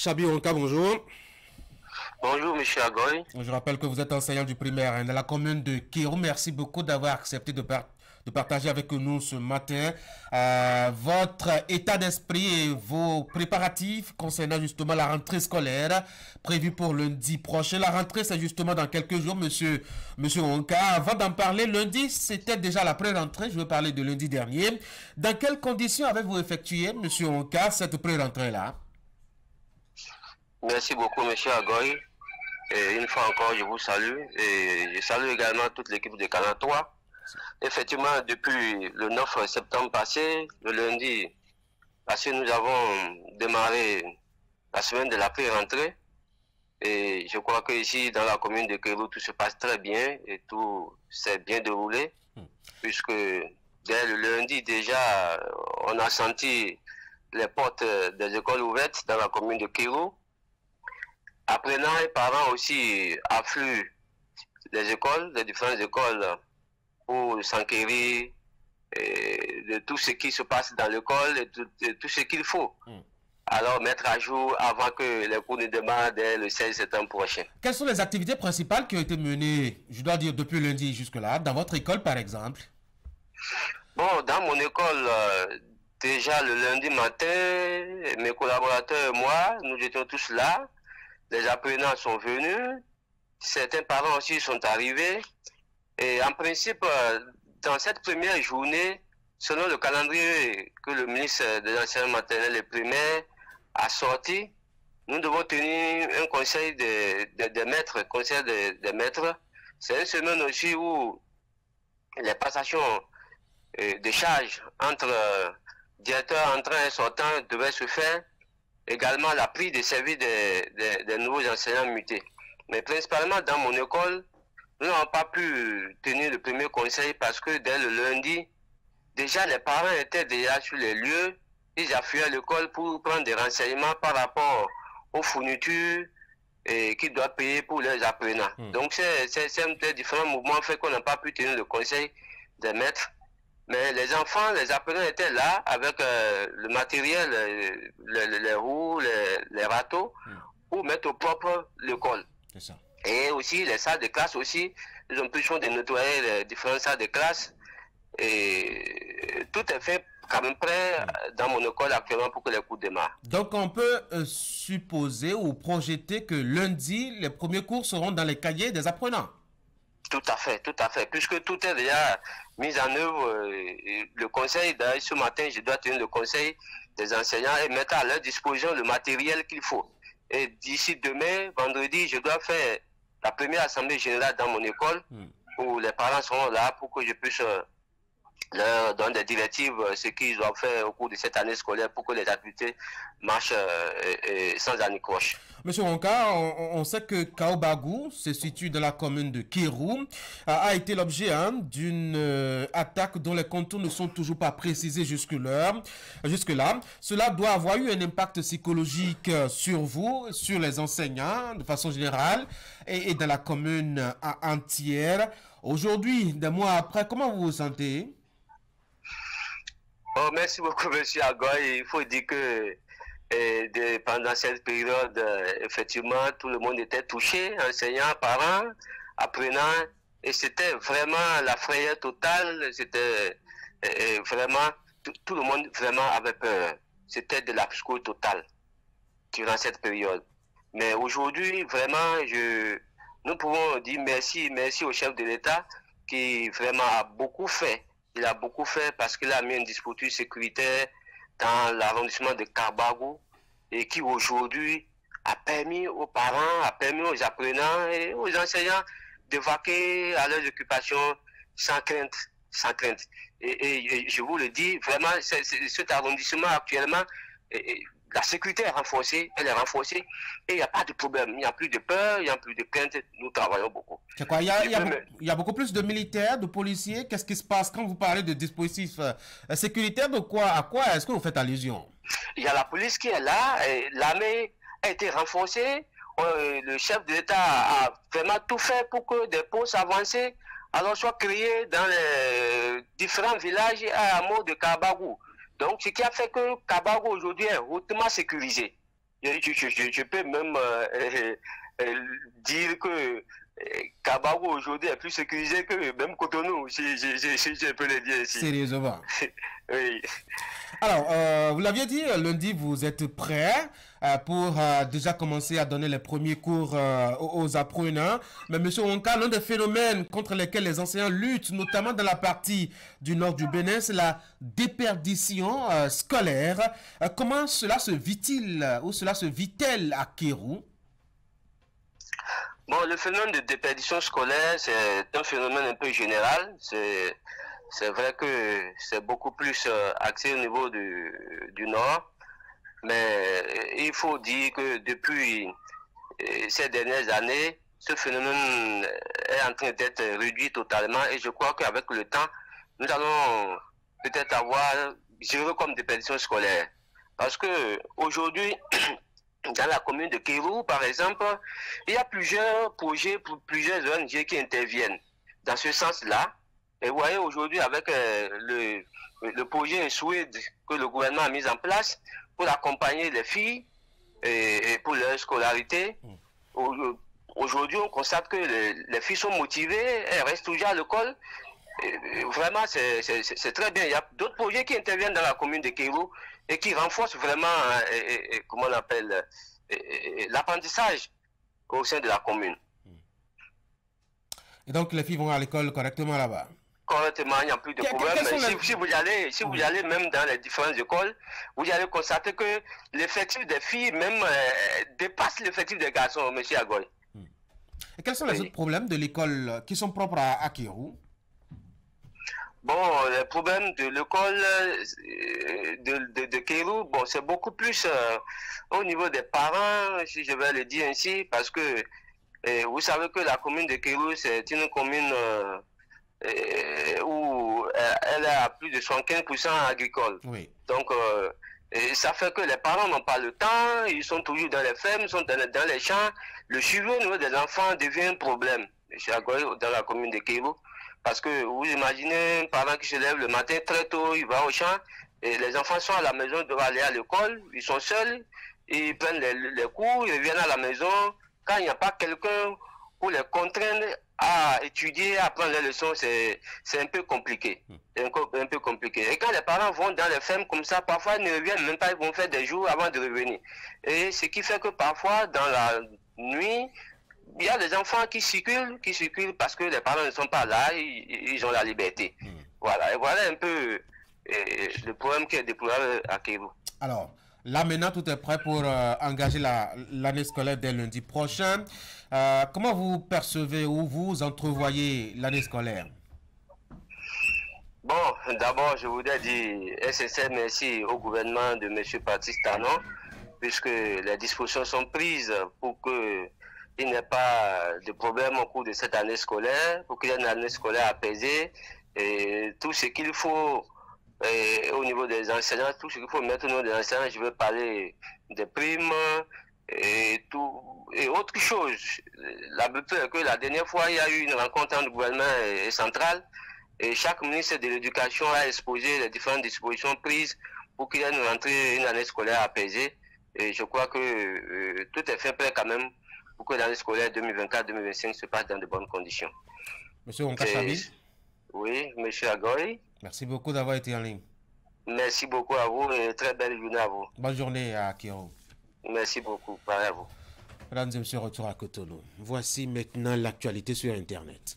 Chabi Onka, bonjour. Bonjour, monsieur Agoy. Je rappelle que vous êtes enseignant du primaire dans la commune de Kéro. Merci beaucoup d'avoir accepté de partager avec nous ce matin votre état d'esprit et vos préparatifs concernant justement la rentrée scolaire prévue pour lundi prochain. La rentrée, c'est justement dans quelques jours, monsieur Onka. Avant d'en parler, lundi, c'était déjà la pré-rentrée. Je veux parler de lundi dernier. Dans quelles conditions avez-vous effectué, monsieur Onka, cette pré-rentrée-là? Merci beaucoup, monsieur Agoy. Et une fois encore, je vous salue. Et je salue également toute l'équipe de Canal 3. Effectivement, depuis le 9 septembre passé, le lundi passé, nous avons démarré la semaine de la pré-rentrée. Et je crois que ici, dans la commune de Kéro, tout se passe très bien et tout s'est bien déroulé. Puisque dès le lundi, déjà, on a senti les portes des écoles ouvertes dans la commune de Kéro. Apprenants et parents aussi affluent les écoles, les différentes écoles, pour s'enquérir de tout ce qui se passe dans l'école et de tout ce qu'il faut. Alors mettre à jour avant que les cours ne démarrent dès le 16 septembre prochain. Quelles sont les activités principales qui ont été menées, je dois dire, depuis lundi jusque-là, dans votre école par exemple? Bon, dans mon école, déjà le lundi matin, mes collaborateurs et moi, nous étions tous là. Les apprenants sont venus, certains parents aussi sont arrivés. Et en principe, dans cette première journée, selon le calendrier que le ministre de l'enseignement maternel et primaire a sorti, nous devons tenir un conseil des maîtres, conseil des maîtres. C'est une semaine aussi où les passations de charges entre directeurs entrants et sortants devaient se faire. Également la prise de service des nouveaux enseignants mutés. Mais principalement dans mon école, nous n'avons pas pu tenir le premier conseil parce que dès le lundi, déjà les parents étaient déjà sur les lieux, ils affluaient à l'école pour prendre des renseignements par rapport aux fournitures qu'ils doivent payer pour leurs apprenants. Donc c'est un peu différent mouvement fait qu'on n'a pas pu tenir le conseil des maîtres. Mais les enfants, les apprenants étaient là avec le matériel, les roues, les râteaux, pour mettre au propre l'école. Et aussi les salles de classe aussi, ils ont pu de nettoyer les différentes salles de classe. Et tout est fait quand même prêt dans mon école actuellement pour que les cours démarrent. Donc on peut supposer ou projeter que lundi, les premiers cours seront dans les cahiers des apprenants. Tout à fait, puisque tout est déjà mis en œuvre. Le conseil, d'ailleurs, ce matin, je dois tenir le conseil des enseignants et mettre à leur disposition le matériel qu'il faut. Et d'ici demain, vendredi, je dois faire la première assemblée générale dans mon école où les parents seront là pour que je puisse leur donner des directives, ce qu'ils doivent faire au cours de cette année scolaire pour que les activités marchent sans anicroche. Monsieur Onka, on sait que Kaobagou se situe dans la commune de Kéro, a été l'objet d'une attaque dont les contours ne sont toujours pas précisés jusque-là. Cela doit avoir eu un impact psychologique sur vous, sur les enseignants de façon générale et dans la commune entière. Aujourd'hui, des mois après, comment vous vous sentez? Oh, merci beaucoup, monsieur Agoy. Il faut dire que pendant cette période, effectivement, tout le monde était touché, enseignants, parents, apprenants, et c'était vraiment la frayeur totale. C'était vraiment, tout le monde vraiment avait peur. C'était de la psycho totale durant cette période. Mais aujourd'hui, vraiment, nous pouvons dire merci au chef de l'État qui vraiment a beaucoup fait. Il a beaucoup fait parce qu'il a mis un dispositif sécuritaire dans l'arrondissement de Kabagou et qui aujourd'hui a permis aux parents, a permis aux apprenants et aux enseignants de vaquer à leurs occupations sans crainte. Et je vous le dis, vraiment, cet arrondissement actuellement, la sécurité est renforcée, elle est renforcée et il n'y a pas de problème, il n'y a plus de peur, il n'y a plus de crainte, nous travaillons beaucoup. C'est quoi, il y a beaucoup plus de militaires, de policiers, qu'est-ce qui se passe quand vous parlez de dispositifs sécuritaires, de quoi, à quoi est-ce que vous faites allusion? Il y a la police qui est là, l'armée a été renforcée, le chef de l'État a vraiment tout fait pour que des postes avancés alors soient créés dans les différents villages et hameaux de Kabagou. Donc, ce qui a fait que Kabagou aujourd'hui est hautement sécurisé. Je peux même dire que Kabarou aujourd'hui est plus sécurisé que même Cotonou, si je peux le dire ici. Sérieusement. Oui. Alors, vous l'aviez dit, lundi, vous êtes prêts pour déjà commencer à donner les premiers cours aux apprenants. Mais M. Wonka, l'un des phénomènes contre lesquels les enseignants luttent, notamment dans la partie du nord du Bénin, c'est la déperdition scolaire. Comment cela se vit-il ou cela se vit-elle à Kéru? Bon, le phénomène de déperdition scolaire, c'est un phénomène un peu général. C'est vrai que c'est beaucoup plus axé au niveau du Nord. Mais il faut dire que depuis ces dernières années, ce phénomène est en train d'être réduit totalement. Et je crois qu'avec le temps, nous allons peut-être avoir zéro comme déperdition scolaire. Parce que aujourd'hui, dans la commune de Kéru, par exemple, il y a plusieurs projets, plusieurs ONG qui interviennent dans ce sens-là. Et vous voyez aujourd'hui avec le projet Suède que le gouvernement a mis en place pour accompagner les filles et pour leur scolarité. Aujourd'hui, on constate que les filles sont motivées, elles restent toujours à l'école. Vraiment, c'est très bien. Il y a d'autres projets qui interviennent dans la commune de Kéru et qui renforcent vraiment, comment on appelle, l'apprentissage au sein de la commune. Et donc, les filles vont à l'école correctement là-bas? Correctement, il n'y a plus de problème. Si vous allez même dans les différentes écoles, vous allez constater que l'effectif des filles même dépasse l'effectif des garçons, M. Agoy. Et quels sont les autres problèmes de l'école qui sont propres à Kéru? Bon, les problèmes de l'école de Kéru, bon, c'est beaucoup plus au niveau des parents, si je vais le dire ainsi, parce que vous savez que la commune de Kéru, c'est une commune où elle est à plus de 75% agricole. Oui. Donc, ça fait que les parents n'ont pas le temps, ils sont toujours dans les fermes, ils sont dans les champs. Le suivi au niveau des enfants devient un problème, dans la commune de Kéru. Parce que vous imaginez un parent qui se lève le matin très tôt, il va au champ, et les enfants sont à la maison, ils doivent aller à l'école, ils sont seuls, ils prennent les cours, ils reviennent à la maison. Quand il n'y a pas quelqu'un pour les contraindre à étudier, à prendre les leçons, c'est un peu compliqué. Un peu compliqué. Et quand les parents vont dans les fermes comme ça, parfois ils ne reviennent même pas, ils vont faire des jours avant de revenir. Et ce qui fait que parfois, dans la nuit, il y a des enfants qui circulent parce que les parents ne sont pas là, ils ont la liberté. Voilà, et voilà un peu le problème qui est déplorable à Kéru. Alors, là maintenant, tout est prêt pour engager l'année scolaire dès lundi prochain. Comment vous percevez ou vous entrevoyez l'année scolaire? Bon, d'abord, je voudrais dire un sincère merci au gouvernement de M. Patrice Talon, puisque les dispositions sont prises pour que il n'y a pas de problème au cours de cette année scolaire, pour qu'il y ait une année scolaire apaisée. Et tout ce qu'il faut au niveau des enseignants, tout ce qu'il faut mettre au niveau des enseignants, je veux parler des primes et autre chose. La beauté est que la dernière fois, il y a eu une rencontre entre le gouvernement et central, et chaque ministre de l'Éducation a exposé les différentes dispositions prises pour qu'il y ait une année scolaire apaisée. Et je crois que tout est fait prêt quand même pour que l'année scolaire 2024-2025 se passe dans de bonnes conditions. Monsieur Onkachabi. Oui, Monsieur Agoy. Merci beaucoup d'avoir été en ligne. Merci beaucoup à vous et très belle journée à vous. Bonne journée à Kéru. Merci beaucoup. Pareil à vous. Mesdames et messieurs, retour à Cotonou. Voici maintenant l'actualité sur Internet.